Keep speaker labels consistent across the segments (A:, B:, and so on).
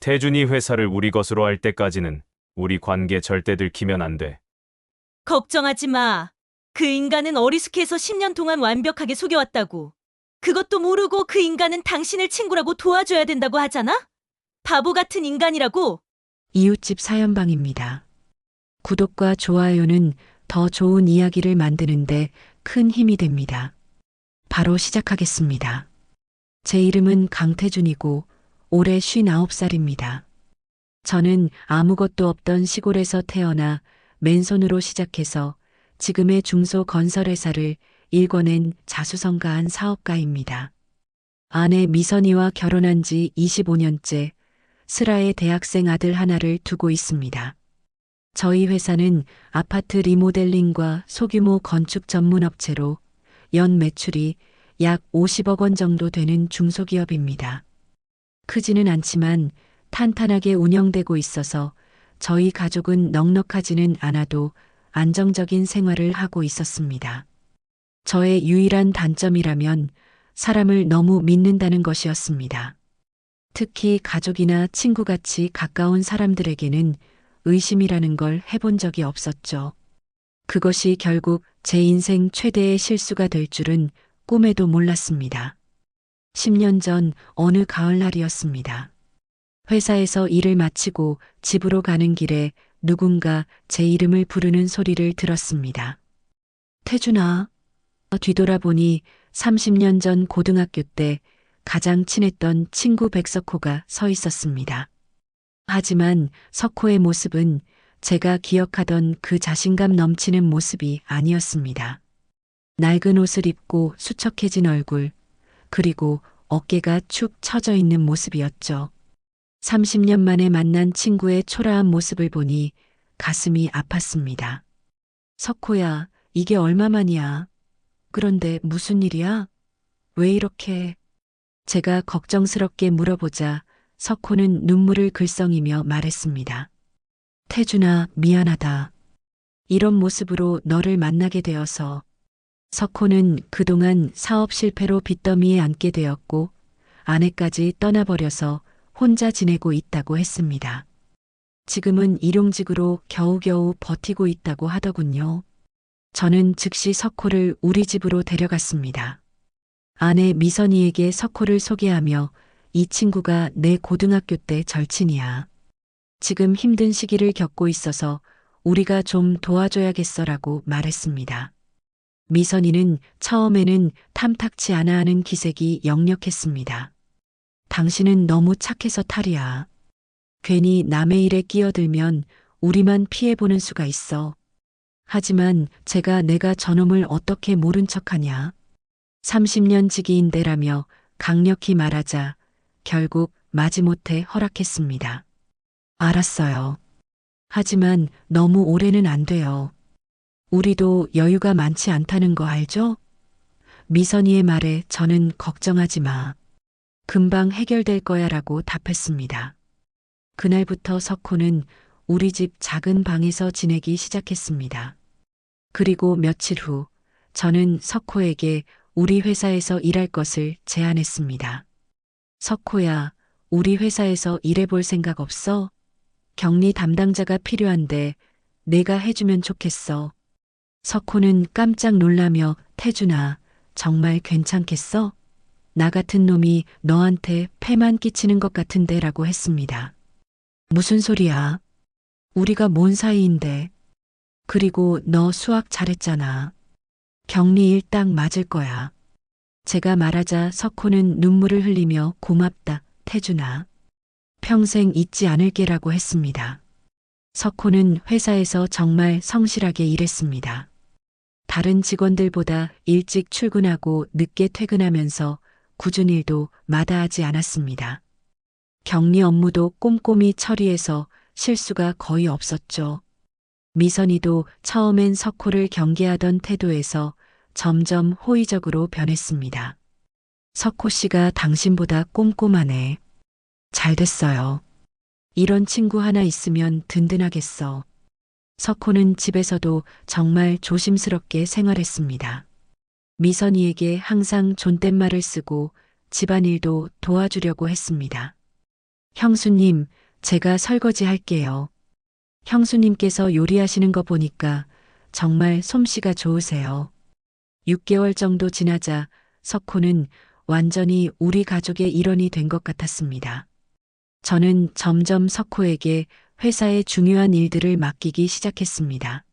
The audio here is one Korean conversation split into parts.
A: 태준이 회사를 우리 것으로 할 때까지는 우리 관계 절대 들키면 안 돼.
B: 걱정하지 마. 그 인간은 어리숙해서 10년 동안 완벽하게 속여왔다고. 그것도 모르고 그 인간은 당신을 친구라고 도와줘야 된다고 하잖아? 바보 같은 인간이라고.
C: 이웃집 사연방입니다. 구독과 좋아요는 더 좋은 이야기를 만드는데 큰 힘이 됩니다. 바로 시작하겠습니다. 제 이름은 강태준이고 올해 59살입니다. 저는 아무것도 없던 시골에서 태어나 맨손으로 시작해서 지금의 중소건설회사를 일궈낸 자수성가한 사업가입니다. 아내 미선이와 결혼한 지 25년째 슬하에 대학생 아들 하나를 두고 있습니다. 저희 회사는 아파트 리모델링과 소규모 건축 전문 업체로 연 매출이 약 50억 원 정도 되는 중소기업입니다. 크지는 않지만 탄탄하게 운영되고 있어서 저희 가족은 넉넉하지는 않아도 안정적인 생활을 하고 있었습니다. 저의 유일한 단점이라면 사람을 너무 믿는다는 것이었습니다. 특히 가족이나 친구같이 가까운 사람들에게는 의심이라는 걸 해본 적이 없었죠. 그것이 결국 제 인생 최대의 실수가 될 줄은 꿈에도 몰랐습니다. 10년 전 어느 가을날이었습니다. 회사에서 일을 마치고 집으로 가는 길에 누군가 제 이름을 부르는 소리를 들었습니다. 태준아. 뒤돌아보니 30년 전 고등학교 때 가장 친했던 친구 백석호가 서 있었습니다. 하지만 석호의 모습은 제가 기억하던 그 자신감 넘치는 모습이 아니었습니다. 낡은 옷을 입고 수척해진 얼굴, 그리고 어깨가 축 처져 있는 모습이었죠. 30년 만에 만난 친구의 초라한 모습을 보니 가슴이 아팠습니다. 석호야, 이게 얼마만이야? 그런데 무슨 일이야? 왜 이렇게? 제가 걱정스럽게 물어보자 석호는 눈물을 글썽이며 말했습니다. 태준아, 미안하다. 이런 모습으로 너를 만나게 되어서. 석호는 그동안 사업 실패로 빚더미에 앉게 되었고 아내까지 떠나버려서 혼자 지내고 있다고 했습니다. 지금은 일용직으로 겨우겨우 버티고 있다고 하더군요. 저는 즉시 석호를 우리 집으로 데려갔습니다. 아내 미선이에게 석호를 소개하며 이 친구가 내 고등학교 때 절친이야. 지금 힘든 시기를 겪고 있어서 우리가 좀 도와줘야겠어라고 말했습니다. 미선이는 처음에는 탐탁치 않아 하는 기색이 역력했습니다. 당신은 너무 착해서 탈이야. 괜히 남의 일에 끼어들면 우리만 피해보는 수가 있어. 하지만 내가 저놈을 어떻게 모른 척하냐. 30년 지기인데라며 강력히 말하자 결국 마지못해 허락했습니다. 알았어요. 하지만 너무 오래는 안 돼요. 우리도 여유가 많지 않다는 거 알죠? 미선이의 말에 저는 걱정하지 마. 금방 해결될 거야 라고 답했습니다. 그날부터 석호는 우리 집 작은 방에서 지내기 시작했습니다. 그리고 며칠 후 저는 석호에게 우리 회사에서 일할 것을 제안했습니다. 석호야, 우리 회사에서 일해볼 생각 없어? 격리 담당자가 필요한데 내가 해주면 좋겠어. 석호는 깜짝 놀라며 태준아, 정말 괜찮겠어? 나 같은 놈이 너한테 폐만 끼치는 것 같은데 라고 했습니다. 무슨 소리야? 우리가 뭔 사이인데. 그리고 너 수학 잘했잖아. 격리일 딱 맞을 거야. 제가 말하자 석호는 눈물을 흘리며 고맙다, 태준아. 평생 잊지 않을게라고 했습니다. 석호는 회사에서 정말 성실하게 일했습니다. 다른 직원들보다 일찍 출근하고 늦게 퇴근하면서 굳은 일도 마다하지 않았습니다. 격리 업무도 꼼꼼히 처리해서 실수가 거의 없었죠. 미선이도 처음엔 석호를 경계하던 태도에서 점점 호의적으로 변했습니다. 석호 씨가 당신보다 꼼꼼하네. 잘 됐어요. 이런 친구 하나 있으면 든든하겠어. 석호는 집에서도 정말 조심스럽게 생활했습니다. 미선이에게 항상 존댓말을 쓰고 집안일도 도와주려고 했습니다. 형수님, 제가 설거지 할게요. 형수님께서 요리하시는 거 보니까 정말 솜씨가 좋으세요. 6개월 정도 지나자 석호는 완전히 우리 가족의 일원이 된 것 같았습니다. 저는 점점 석호에게 회사의 중요한 일들을 맡기기 시작했습니다.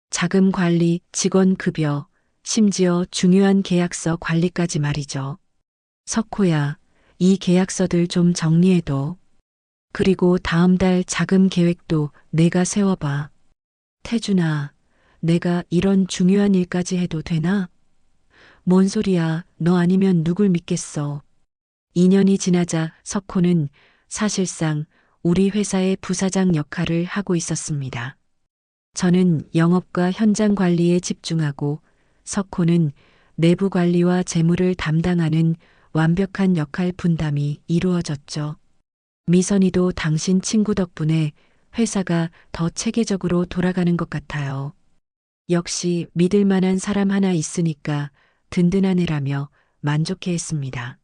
C: 자금 관리, 직원 급여, 심지어 중요한 계약서 관리까지 말이죠. 석호야, 이 계약서들 좀 정리해둬. 그리고 다음 달 자금 계획도 내가 세워봐. 태준아, 내가 이런 중요한 일까지 해도 되나? 뭔 소리야, 너 아니면 누굴 믿겠어. 2년이 지나자 석호는 사실상 우리 회사의 부사장 역할을 하고 있었습니다. 저는 영업과 현장 관리에 집중하고 석호는 내부 관리와 재무를 담당하는 완벽한 역할 분담이 이루어졌죠. 미선이도 당신 친구 덕분에 회사가 더 체계적으로 돌아가는 것 같아요. 역시 믿을 만한 사람 하나 있으니까 든든한 애라며 만족해 했습니다.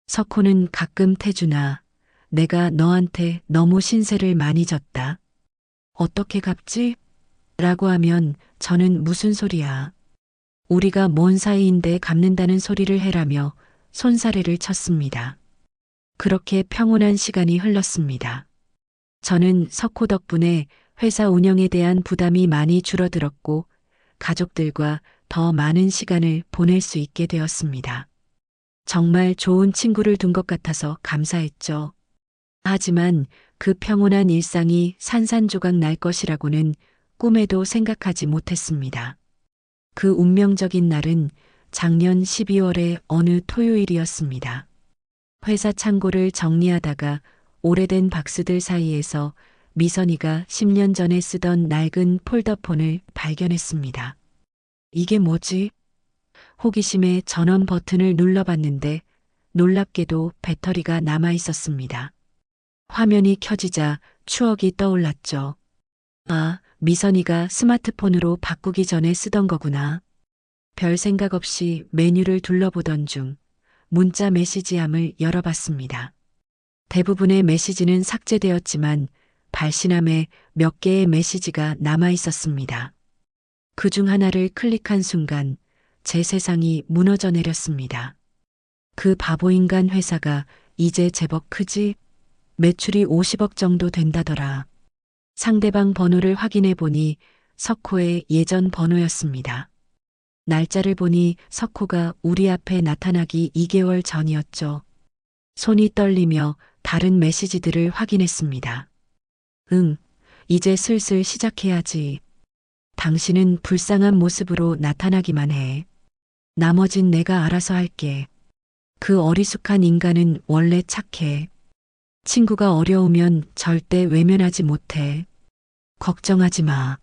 C: 석호는 가끔 태준아, 내가 너한테 너무 신세를 많이 졌다. 어떻게 갚지? 라고 하면 저는 무슨 소리야. 우리가 뭔 사이인데 갚는다는 소리를 해라며 손사래를 쳤습니다. 그렇게 평온한 시간이 흘렀습니다. 저는 석호 덕분에 회사 운영에 대한 부담이 많이 줄어들었고 가족들과 더 많은 시간을 보낼 수 있게 되었습니다. 정말 좋은 친구를 둔 것 같아서 감사했죠. 하지만 그 평온한 일상이 산산조각 날 것이라고는 꿈에도 생각하지 못했습니다. 그 운명적인 날은 작년 12월의 어느 토요일이었습니다. 회사 창고를 정리하다가 오래된 박스들 사이에서 미선이가 10년 전에 쓰던 낡은 폴더폰을 발견했습니다. 이게 뭐지? 호기심에 전원 버튼을 눌러봤는데 놀랍게도 배터리가 남아 있었습니다. 화면이 켜지자 추억이 떠올랐죠. 아, 미선이가 스마트폰으로 바꾸기 전에 쓰던 거구나. 별 생각 없이 메뉴를 둘러보던 중 문자 메시지함을 열어봤습니다. 대부분의 메시지는 삭제되었지만 발신함에 몇 개의 메시지가 남아 있었습니다. 그중 하나를 클릭한 순간 제 세상이 무너져 내렸습니다. 그 바보인간 회사가 이제 제법 크지? 매출이 50억 정도 된다더라. 상대방 번호를 확인해 보니 석호의 예전 번호였습니다. 날짜를 보니 석호가 우리 앞에 나타나기 2개월 전이었죠. 손이 떨리며 다른 메시지들을 확인했습니다. 응, 이제 슬슬 시작해야지. 당신은 불쌍한 모습으로 나타나기만 해. 나머진 내가 알아서 할게. 그 어리숙한 인간은 원래 착해. 친구가 어려우면 절대 외면하지 못해. 걱정하지 마.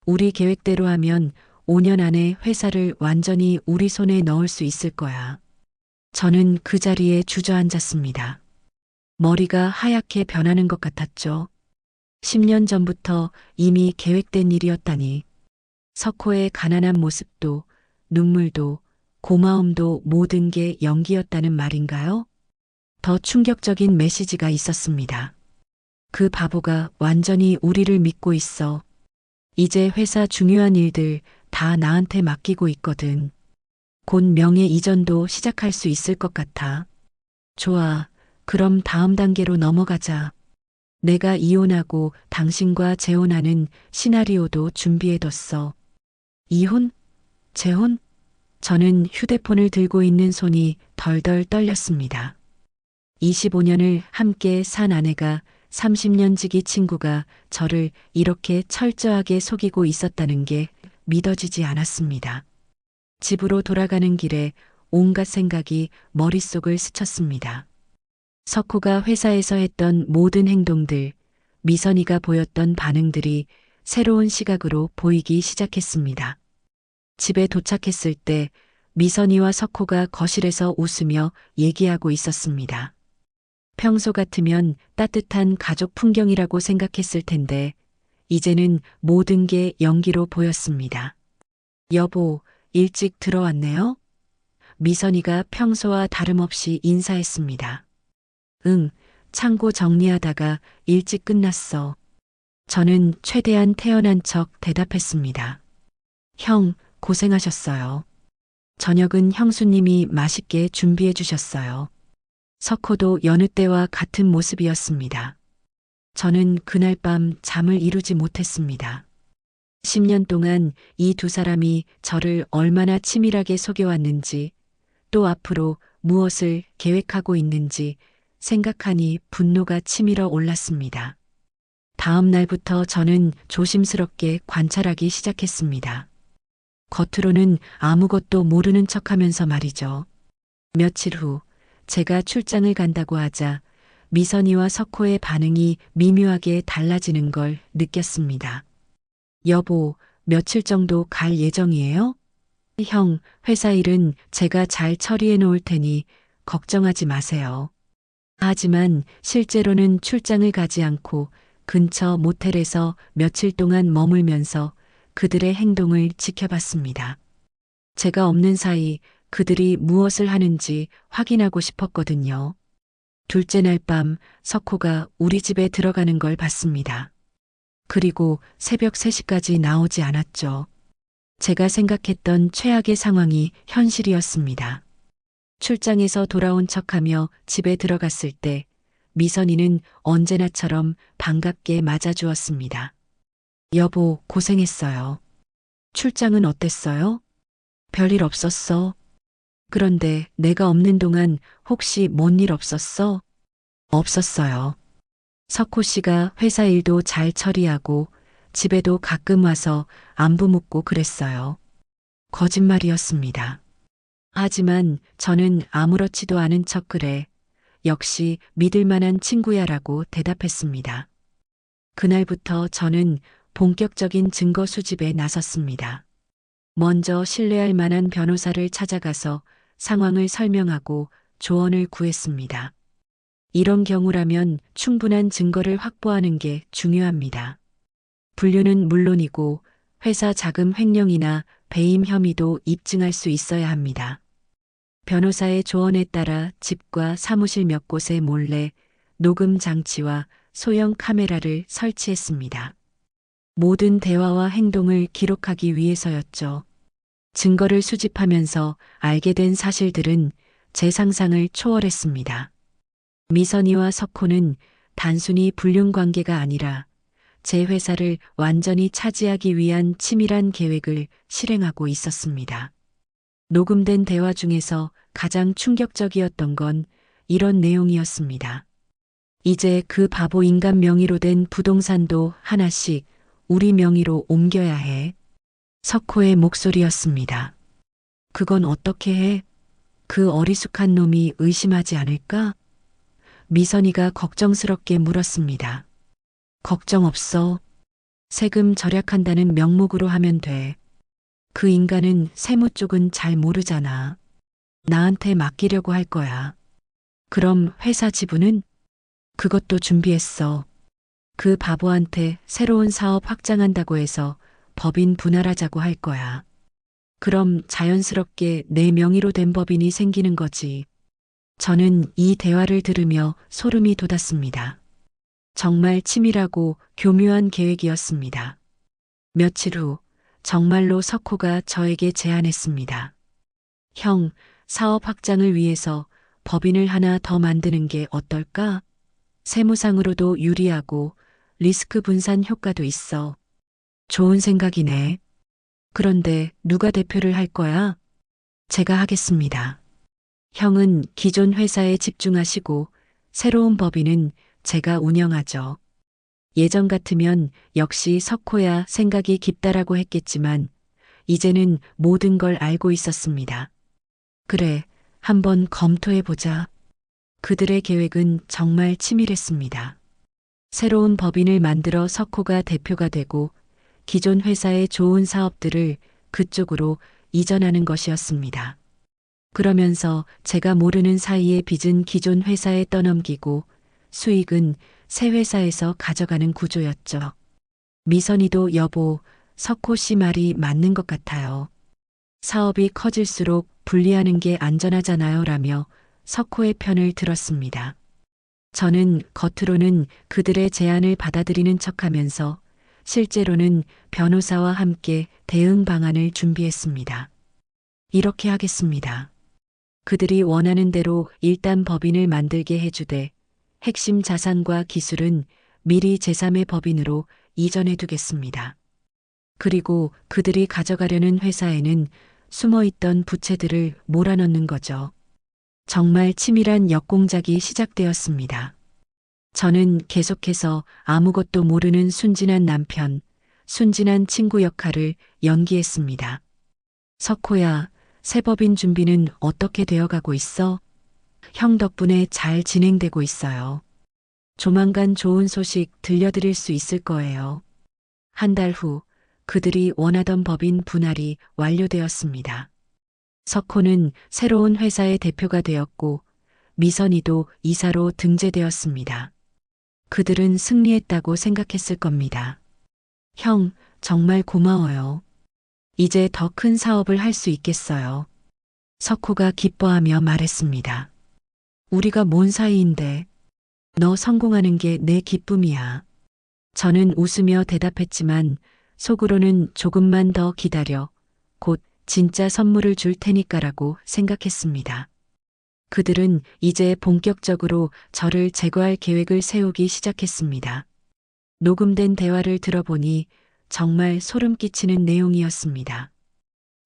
C: 우리 계획대로 하면 5년 안에 회사를 완전히 우리 손에 넣을 수 있을 거야. 저는 그 자리에 주저앉았습니다. 머리가 하얗게 변하는 것 같았죠. 10년 전부터 이미 계획된 일이었다니. 석호의 가난한 모습도 눈물도 고마움도 모든 게 연기였다는 말인가요? 더 충격적인 메시지가 있었습니다. 그 바보가 완전히 우리를 믿고 있어. 이제 회사 중요한 일들 다 나한테 맡기고 있거든. 곧 명예 이전도 시작할 수 있을 것 같아. 좋아. 그럼 다음 단계로 넘어가자. 내가 이혼하고 당신과 재혼하는 시나리오도 준비해뒀어. 이혼? 재혼? 저는 휴대폰을 들고 있는 손이 덜덜 떨렸습니다. 25년을 함께 산 아내가 30년 지기 친구가 저를 이렇게 철저하게 속이고 있었다는 게 믿어지지 않았습니다. 집으로 돌아가는 길에 온갖 생각이 머릿속을 스쳤습니다. 석호가 회사에서 했던 모든 행동들, 미선이가 보였던 반응들이 새로운 시각으로 보이기 시작했습니다. 집에 도착했을 때 미선이와 석호가 거실에서 웃으며 얘기하고 있었습니다. 평소 같으면 따뜻한 가족 풍경이라고 생각했을 텐데 이제는 모든 게 연기로 보였습니다. 여보, 일찍 들어왔네요? 미선이가 평소와 다름없이 인사했습니다. 응, 창고 정리하다가 일찍 끝났어. 저는 최대한 태연한 척 대답했습니다. 형, 고생하셨어요. 저녁은 형수님이 맛있게 준비해 주셨어요. 석호도 여느 때와 같은 모습이었습니다. 저는 그날 밤 잠을 이루지 못했습니다. 10년 동안 이 두 사람이 저를 얼마나 치밀하게 속여왔는지, 또 앞으로 무엇을 계획하고 있는지 생각하니 분노가 치밀어 올랐습니다. 다음 날부터 저는 조심스럽게 관찰하기 시작했습니다. 겉으로는 아무것도 모르는 척하면서 말이죠. 며칠 후 제가 출장을 간다고 하자 미선이와 석호의 반응이 미묘하게 달라지는 걸 느꼈습니다. 여보, 며칠 정도 갈 예정이에요? 형, 회사 일은 제가 잘 처리해 놓을 테니 걱정하지 마세요. 하지만 실제로는 출장을 가지 않고 근처 모텔에서 며칠 동안 머물면서 그들의 행동을 지켜봤습니다. 제가 없는 사이 그들이 무엇을 하는지 확인하고 싶었거든요. 둘째 날 밤 석호가 우리 집에 들어가는 걸 봤습니다. 그리고 새벽 3시까지 나오지 않았죠. 제가 생각했던 최악의 상황이 현실이었습니다. 출장에서 돌아온 척하며 집에 들어갔을 때 미선이는 언제나처럼 반갑게 맞아주었습니다. 여보, 고생했어요. 출장은 어땠어요? 별일 없었어. 그런데 내가 없는 동안 혹시 뭔 일 없었어? 없었어요. 석호 씨가 회사 일도 잘 처리하고 집에도 가끔 와서 안부 묻고 그랬어요. 거짓말이었습니다. 하지만 저는 아무렇지도 않은 척 그래. 역시 믿을 만한 친구야라고 대답했습니다. 그날부터 저는 본격적인 증거 수집에 나섰습니다. 먼저 신뢰할 만한 변호사를 찾아가서 상황을 설명하고 조언을 구했습니다. 이런 경우라면 충분한 증거를 확보하는 게 중요합니다. 분류는 물론이고 회사 자금 횡령이나 배임 혐의도 입증할 수 있어야 합니다. 변호사의 조언에 따라 집과 사무실 몇 곳에 몰래 녹음 장치와 소형 카메라를 설치했습니다. 모든 대화와 행동을 기록하기 위해서였죠. 증거를 수집하면서 알게 된 사실들은 제 상상을 초월했습니다. 미선이와 석호는 단순히 불륜 관계가 아니라 제 회사를 완전히 차지하기 위한 치밀한 계획을 실행하고 있었습니다. 녹음된 대화 중에서 가장 충격적이었던 건 이런 내용이었습니다. 이제 그 바보 인간 명의로 된 부동산도 하나씩 우리 명의로 옮겨야 해. 석호의 목소리였습니다. 그건 어떻게 해? 그 어리숙한 놈이 의심하지 않을까? 미선이가 걱정스럽게 물었습니다. 걱정 없어. 세금 절약한다는 명목으로 하면 돼. 그 인간은 세무 쪽은 잘 모르잖아. 나한테 맡기려고 할 거야. 그럼 회사 지분은? 그것도 준비했어. 그 바보한테 새로운 사업 확장한다고 해서 법인 분할하자고 할 거야. 그럼 자연스럽게 내 명의로 된 법인이 생기는 거지. 저는 이 대화를 들으며 소름이 돋았습니다. 정말 치밀하고 교묘한 계획이었습니다. 며칠 후 정말로 석호가 저에게 제안했습니다. 형, 사업 확장을 위해서 법인을 하나 더 만드는 게 어떨까? 세무상으로도 유리하고 리스크 분산 효과도 있어. 좋은 생각이네. 그런데 누가 대표를 할 거야? 제가 하겠습니다. 형은 기존 회사에 집중하시고 새로운 법인은 제가 운영하죠. 예전 같으면 역시 석호야 생각이 깊다라고 했겠지만 이제는 모든 걸 알고 있었습니다. 그래, 한번 검토해보자. 그들의 계획은 정말 치밀했습니다. 새로운 법인을 만들어 석호가 대표가 되고 기존 회사의 좋은 사업들을 그쪽으로 이전하는 것이었습니다. 그러면서 제가 모르는 사이에 빚은 기존 회사에 떠넘기고 수익은 새 회사에서 가져가는 구조였죠. 미선이도 여보, 석호 씨 말이 맞는 것 같아요. 사업이 커질수록 분리하는 게 안전하잖아요 라며 석호의 편을 들었습니다. 저는 겉으로는 그들의 제안을 받아들이는 척하면서 실제로는 변호사와 함께 대응 방안을 준비했습니다. 이렇게 하겠습니다. 그들이 원하는 대로 일단 법인을 만들게 해주되 핵심 자산과 기술은 미리 제3의 법인으로 이전해 두겠습니다. 그리고 그들이 가져가려는 회사에는 숨어있던 부채들을 몰아넣는 거죠. 정말 치밀한 역공작이 시작되었습니다. 저는 계속해서 아무것도 모르는 순진한 남편, 순진한 친구 역할을 연기했습니다. 석호야, 새 법인 준비는 어떻게 되어가고 있어? 형 덕분에 잘 진행되고 있어요. 조만간 좋은 소식 들려드릴 수 있을 거예요. 한 달 후 그들이 원하던 법인 분할이 완료되었습니다. 석호는 새로운 회사의 대표가 되었고 미선이도 이사로 등재되었습니다. 그들은 승리했다고 생각했을 겁니다. 형, 정말 고마워요. 이제 더 큰 사업을 할 수 있겠어요. 석호가 기뻐하며 말했습니다. 우리가 뭔 사이인데. 너 성공하는 게 내 기쁨이야. 저는 웃으며 대답했지만 속으로는 조금만 더 기다려. 곧 진짜 선물을 줄 테니까라고 생각했습니다. 그들은 이제 본격적으로 저를 제거할 계획을 세우기 시작했습니다. 녹음된 대화를 들어보니 정말 소름 끼치는 내용이었습니다.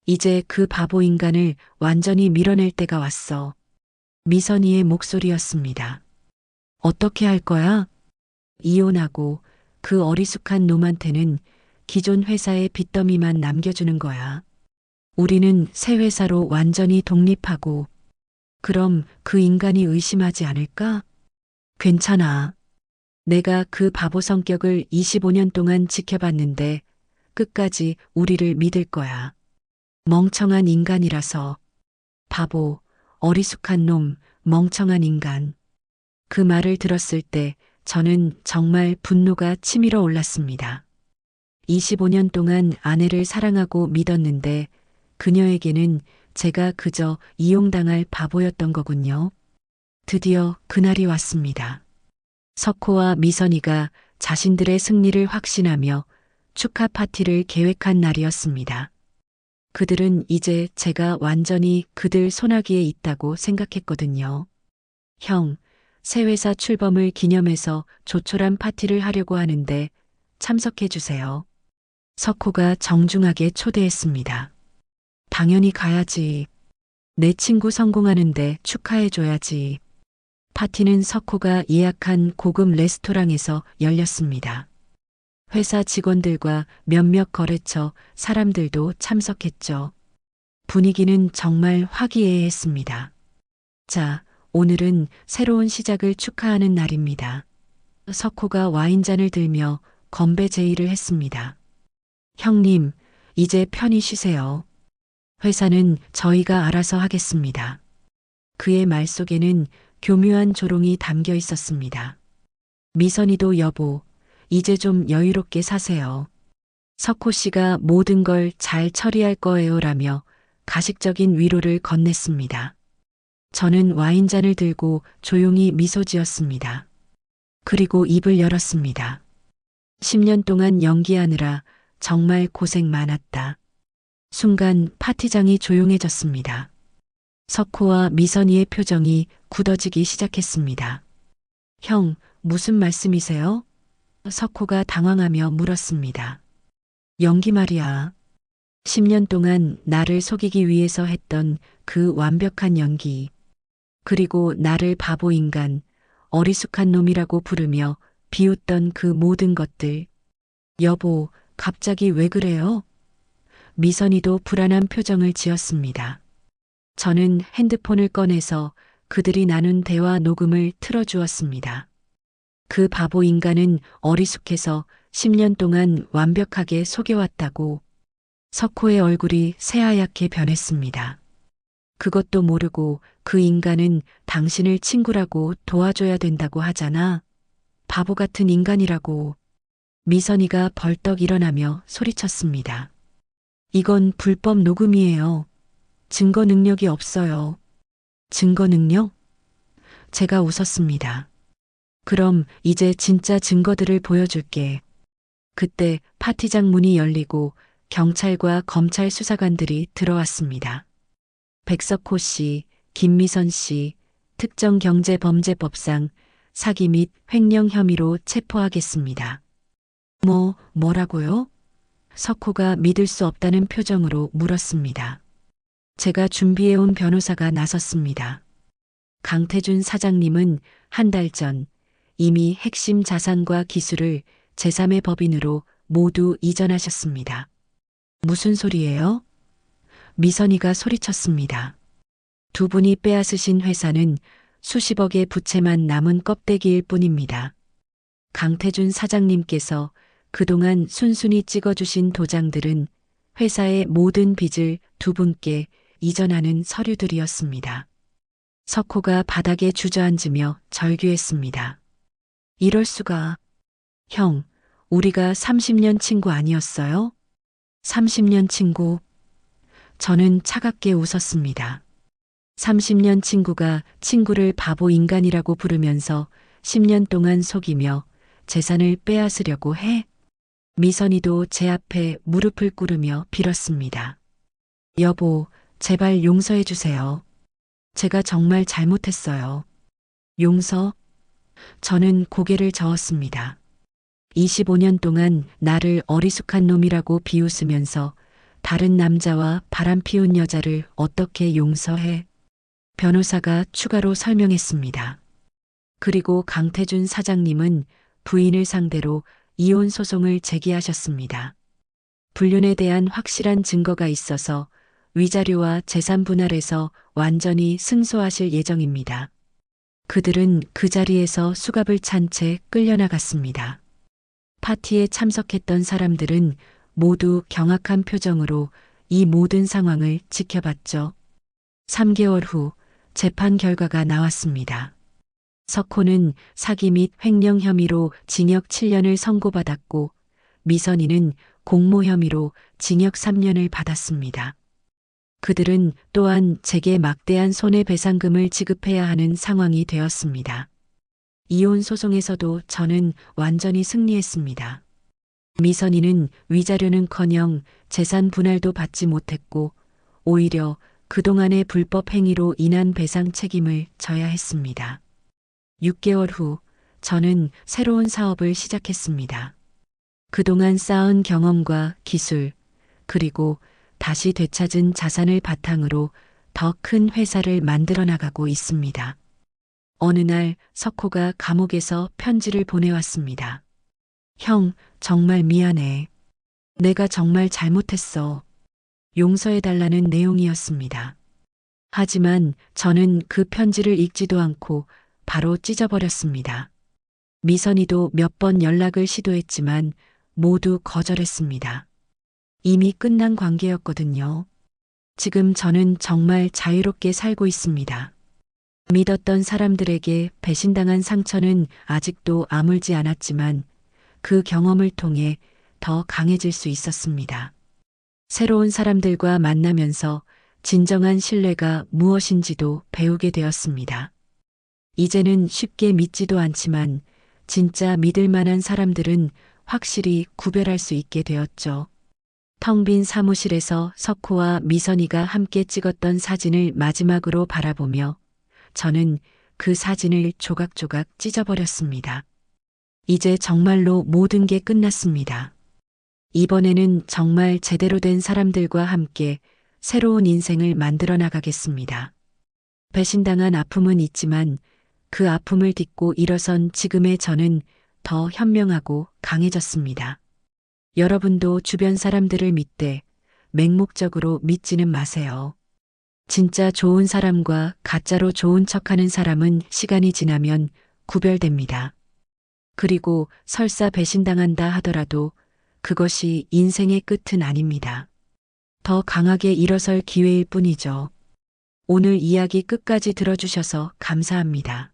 C: 이제 그 바보 인간을 완전히 밀어낼 때가 왔어. 미선이의 목소리였습니다. 어떻게 할 거야? 이혼하고 그 어리숙한 놈한테는 기존 회사의 빚더미만 남겨주는 거야. 우리는 새 회사로 완전히 독립하고 그럼 그 인간이 의심하지 않을까? 괜찮아. 내가 그 바보 성격을 25년 동안 지켜봤는데 끝까지 우리를 믿을 거야. 멍청한 인간이라서. 바보, 어리숙한 놈, 멍청한 인간. 그 말을 들었을 때 저는 정말 분노가 치밀어 올랐습니다. 25년 동안 아내를 사랑하고 믿었는데 그녀에게는 제가 그저 이용당할 바보였던 거군요. 드디어 그날이 왔습니다. 석호와 미선이가 자신들의 승리를 확신하며 축하 파티를 계획한 날이었습니다. 그들은 이제 제가 완전히 그들 손아귀에 있다고 생각했거든요. 형, 새 회사 출범을 기념해서 조촐한 파티를 하려고 하는데 참석해 주세요. 석호가 정중하게 초대했습니다. 당연히 가야지. 내 친구 성공하는데 축하해줘야지. 파티는 석호가 예약한 고급 레스토랑에서 열렸습니다. 회사 직원들과 몇몇 거래처 사람들도 참석했죠. 분위기는 정말 화기애애했습니다. 자, 오늘은 새로운 시작을 축하하는 날입니다. 석호가 와인잔을 들며 건배 제의를 했습니다. 형님, 이제 편히 쉬세요. 회사는 저희가 알아서 하겠습니다. 그의 말 속에는 교묘한 조롱이 담겨 있었습니다. 미선이도 여보, 이제 좀 여유롭게 사세요. 석호 씨가 모든 걸 잘 처리할 거예요라며 가식적인 위로를 건넸습니다. 저는 와인잔을 들고 조용히 미소 지었습니다. 그리고 입을 열었습니다. 10년 동안 연기하느라 정말 고생 많았다. 순간 파티장이 조용해졌습니다. 석호와 미선이의 표정이 굳어지기 시작했습니다. 형, 무슨 말씀이세요? 석호가 당황하며 물었습니다. 연기 말이야. 10년 동안 나를 속이기 위해서 했던 그 완벽한 연기. 그리고 나를 바보 인간, 어리숙한 놈이라고 부르며 비웃던 그 모든 것들. 여보, 갑자기 왜 그래요? 미선이도 불안한 표정을 지었습니다. 저는 핸드폰을 꺼내서 그들이 나눈 대화 녹음을 틀어주었습니다. 그 바보 인간은 어리숙해서 10년 동안 완벽하게 속여왔다고. 석호의 얼굴이 새하얗게 변했습니다. 그것도 모르고 그 인간은 당신을 친구라고 도와줘야 된다고 하잖아. 바보 같은 인간이라고. 미선이가 벌떡 일어나며 소리쳤습니다. 이건 불법 녹음이에요. 증거 능력이 없어요. 증거 능력? 제가 웃었습니다. 그럼 이제 진짜 증거들을 보여줄게. 그때 파티장 문이 열리고 경찰과 검찰 수사관들이 들어왔습니다. 백석호 씨, 김미선 씨, 특정경제범죄법상 사기 및 횡령 혐의로 체포하겠습니다. 뭐라고요? 석호가 믿을 수 없다는 표정으로 물었습니다. 제가 준비해온 변호사가 나섰습니다. 강태준 사장님은 한 달 전 이미 핵심 자산과 기술을 제3의 법인으로 모두 이전하셨습니다. 무슨 소리예요? 미선이가 소리쳤습니다. 두 분이 빼앗으신 회사는 수십억의 부채만 남은 껍데기일 뿐입니다. 강태준 사장님께서 그동안 순순히 찍어주신 도장들은 회사의 모든 빚을 두 분께 이전하는 서류들이었습니다. 석호가 바닥에 주저앉으며 절규했습니다. 이럴 수가. 형, 우리가 30년 친구 아니었어요? 30년 친구. 저는 차갑게 웃었습니다. 30년 친구가 친구를 바보 인간이라고 부르면서 10년 동안 속이며 재산을 빼앗으려고 해? 미선이도 제 앞에 무릎을 꿇으며 빌었습니다. 여보, 제발 용서해 주세요. 제가 정말 잘못했어요. 용서? 저는 고개를 저었습니다. 25년 동안 나를 어리숙한 놈이라고 비웃으면서 다른 남자와 바람 피운 여자를 어떻게 용서해? 변호사가 추가로 설명했습니다. 그리고 강태준 사장님은 부인을 상대로 이혼 소송을 제기하셨습니다. 불륜에 대한 확실한 증거가 있어서 위자료와 재산 분할에서 완전히 승소하실 예정입니다. 그들은 그 자리에서 수갑을 찬 채 끌려나갔습니다. 파티에 참석했던 사람들은 모두 경악한 표정으로 이 모든 상황을 지켜봤죠. 3개월 후 재판 결과가 나왔습니다. 석호는 사기 및 횡령 혐의로 징역 7년을 선고받았고 미선이는 공모 혐의로 징역 3년을 받았습니다. 그들은 또한 제게 막대한 손해배상금을 지급해야 하는 상황이 되었습니다. 이혼 소송에서도 저는 완전히 승리했습니다. 미선이는 위자료는커녕 재산 분할도 받지 못했고 오히려 그동안의 불법 행위로 인한 배상 책임을 져야 했습니다. 6개월 후 저는 새로운 사업을 시작했습니다. 그동안 쌓은 경험과 기술, 그리고 다시 되찾은 자산을 바탕으로 더 큰 회사를 만들어 나가고 있습니다. 어느 날 석호가 감옥에서 편지를 보내왔습니다. 형, 정말 미안해. 내가 정말 잘못했어. 용서해달라는 내용이었습니다. 하지만 저는 그 편지를 읽지도 않고 바로 찢어버렸습니다. 미선이도 몇 번 연락을 시도했지만 모두 거절했습니다. 이미 끝난 관계였거든요. 지금 저는 정말 자유롭게 살고 있습니다. 믿었던 사람들에게 배신당한 상처는 아직도 아물지 않았지만 그 경험을 통해 더 강해질 수 있었습니다. 새로운 사람들과 만나면서 진정한 신뢰가 무엇인지도 배우게 되었습니다. 이제는 쉽게 믿지도 않지만 진짜 믿을 만한 사람들은 확실히 구별할 수 있게 되었죠. 텅 빈 사무실에서 석호와 미선이가 함께 찍었던 사진을 마지막으로 바라보며 저는 그 사진을 조각조각 찢어버렸습니다. 이제 정말로 모든 게 끝났습니다. 이번에는 정말 제대로 된 사람들과 함께 새로운 인생을 만들어 나가겠습니다. 배신당한 아픔은 있지만 그 아픔을 딛고 일어선 지금의 저는 더 현명하고 강해졌습니다. 여러분도 주변 사람들을 믿되 맹목적으로 믿지는 마세요. 진짜 좋은 사람과 가짜로 좋은 척하는 사람은 시간이 지나면 구별됩니다. 그리고 설사 배신당한다 하더라도 그것이 인생의 끝은 아닙니다. 더 강하게 일어설 기회일 뿐이죠. 오늘 이야기 끝까지 들어주셔서 감사합니다.